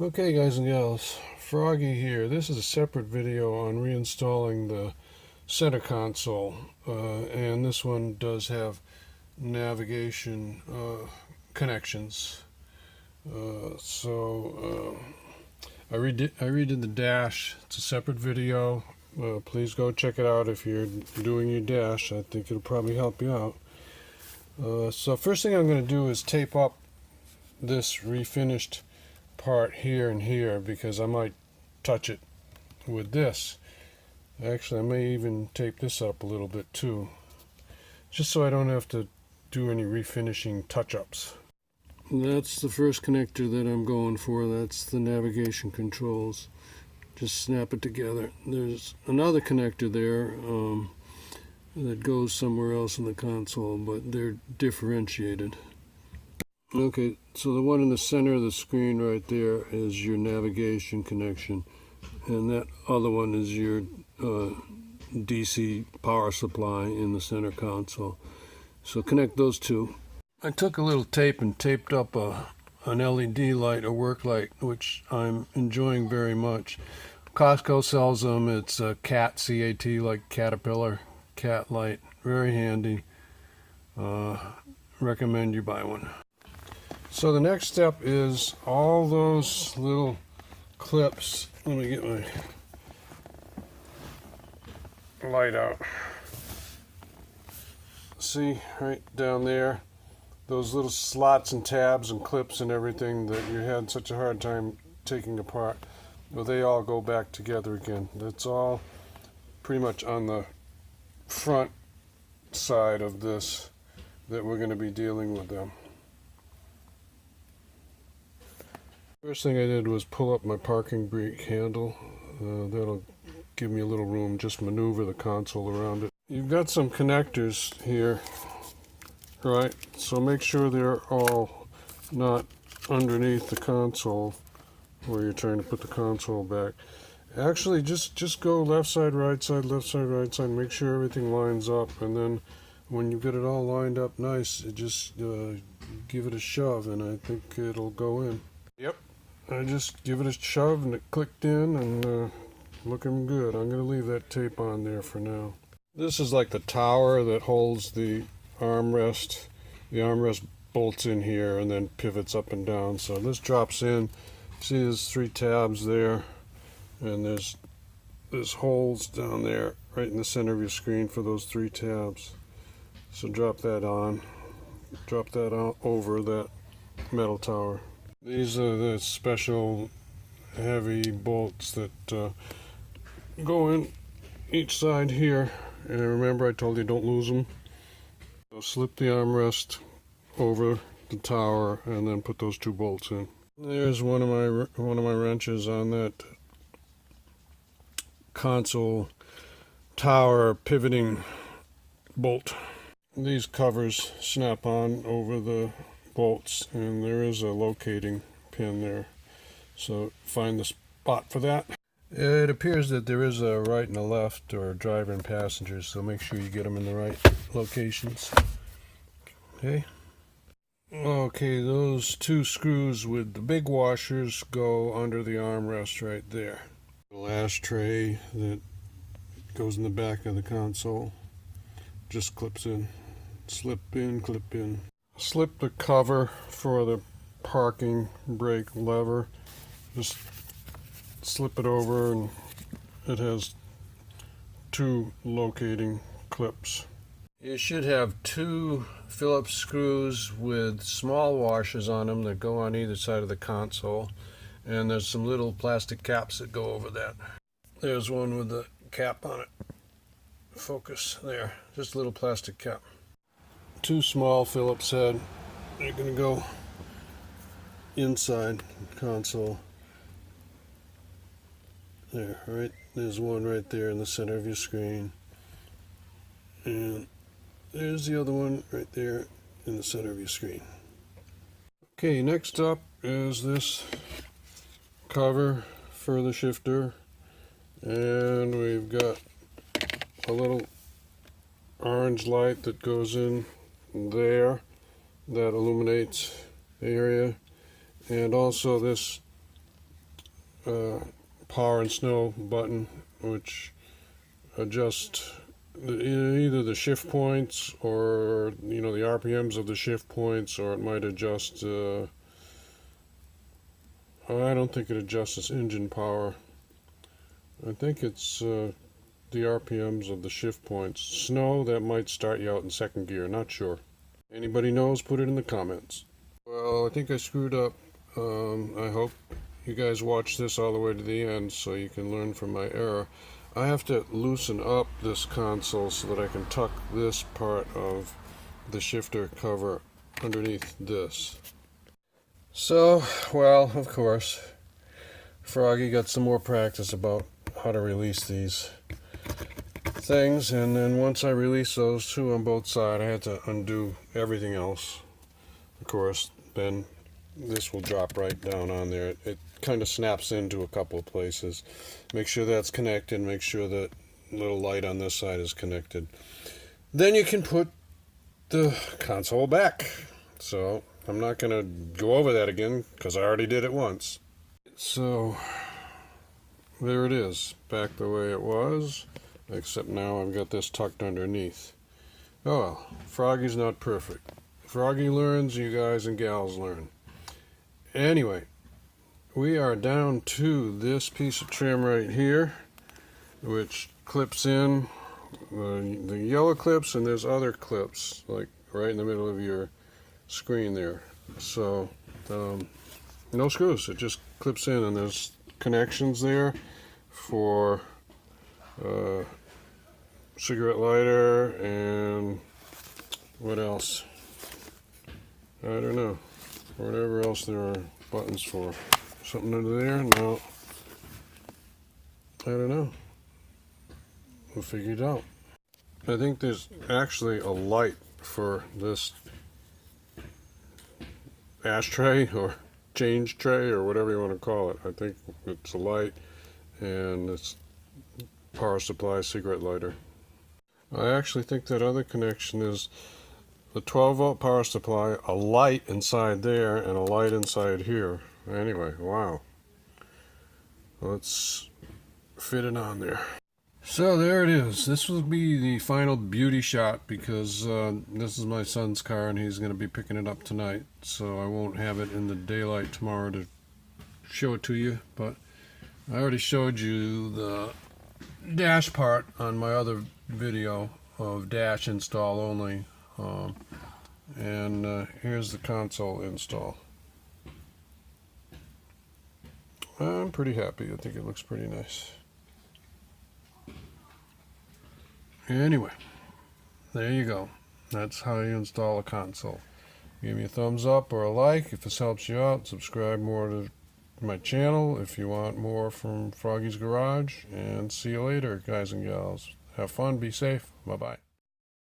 Okay guys and gals, Froggy here. This is a separate video on reinstalling the center console, and this one does have navigation connections. I redid the dash. It's a separate video. Please go check it out if you're doing your dash. I think it'll probably help you out. So first thing I'm going to do is tape up this refinished part here and here, because I might touch it with this. Actually, I may even tape this up a little bit too, just so I don't have to do any refinishing touch-ups. That's the first connector that I'm going for. That's the navigation controls. Just snap it together. There's another connector there that goes somewhere else in the console, but they're differentiated. Okay, so the one in the center of the screen right there is your navigation connection, and that other one is your DC power supply in the center console. So connect those two. I took a little tape and taped up an LED light, a work light, which I'm enjoying very much. Costco sells them. It's a CAT, C-A-T, like Caterpillar, cat light. Very handy. Recommend you buy one. So the next step is all those little clips. Let me get my light out. See, right down there, those little slots and tabs and clips and everything that you had such a hard time taking apart. Well, they all go back together again. That's all pretty much on the front side of this that we're going to be dealing with them. First thing I did was pull up my parking brake handle. That'll give me a little room, just maneuver the console around it. You've got some connectors here, right? So make sure they're all not underneath the console where you're trying to put the console back. Actually, just go left side, right side, left side, right side. Make sure everything lines up, and then when you get it all lined up nice, just give it a shove, and I think it'll go in. Yep. I just give it a shove and it clicked in, and looking good. I'm going to leave that tape on there for now. This is like the tower that holds the armrest. The armrest bolts in here and then pivots up and down. So this drops in. See, there's 3 tabs there, and there's holes down there right in the center of your screen for those 3 tabs. So drop that on. Drop that on over that metal tower. These are the special heavy bolts that go in each side here, and remember I told you don't lose them. So slip the armrest over the tower and then put those 2 bolts in. There's one of my wrenches on that console tower pivoting bolt. These covers snap on over the bolts, and there is a locating pin there, so find the spot for that. It appears that there is a right and a left, or driver and passenger, so make sure you get them in the right locations. Okay, those 2 screws with the big washers go under the armrest right there. The ashtray that goes in the back of the console just clips in. Slip in, clip in. Slip the cover for the parking brake lever. Just slip it over, and it has 2 locating clips. You should have 2 Phillips screws with small washers on them that go on either side of the console, and there's some little plastic caps that go over that. There's one with the cap on it. Focus there, just a little plastic cap. 2 small Phillips head. They're going to go inside the console. There, right? There's one right there in the center of your screen. And there's the other one right there in the center of your screen. Okay, next up is this cover for the shifter. And we've got a little orange light that goes in there that illuminates the area, and also this power and snow button, which adjusts either the shift points or the RPMs of the shift points, or it might adjust. I don't think it adjusts engine power. I think it's the RPMs of the shift points. Snow, that might start you out in second gear. Not sure. Anybody knows? Put it in the comments. Well, I think I screwed up. I hope you guys watch this all the way to the end so you can learn from my error. I have to loosen up this console so that I can tuck this part of the shifter cover underneath this. So, well, of course, Froggy got some more practice about how to release these things, and then once I released those two on both sides, I had to undo everything else. Of course, then this will drop right down on there. It kind of snaps into a couple of places. Make sure that's connected. Make sure that little light on this side is connected. Then you can put the console back. So I'm not going to go over that again because I already did it once. So there it is, back the way it was, except now I've got this tucked underneath. Oh well, Froggy's not perfect. Froggy learns, you guys and gals learn. Anyway, we are down to this piece of trim right here, which clips in the yellow clips, and there's other clips like right in the middle of your screen there. So no screws, it just clips in, and there's connections there for cigarette lighter and what else? I don't know. Whatever else there are buttons for. Something under there? No. I don't know. We'll figure it out. I think there's actually a light for this ashtray or change tray or whatever you want to call it. I think it's a light, and it's power supply cigarette lighter. I actually think that other connection is the 12-volt power supply, a light inside there, and a light inside here. Anyway, wow. Let's fit it on there. So there it is. This will be the final beauty shot because this is my son's car and he's going to be picking it up tonight. So I won't have it in the daylight tomorrow to show it to you. But I already showed you the dash part on my other video of dash install only. And here's the console install. I'm pretty happy. I think it looks pretty nice. Anyway, there you go. That's how you install a console. Give me a thumbs up or a like if this helps you out. Subscribe more to my channel if you want more from Froggy's Garage. And see you later, guys and gals. Have fun. Be safe. Bye-bye.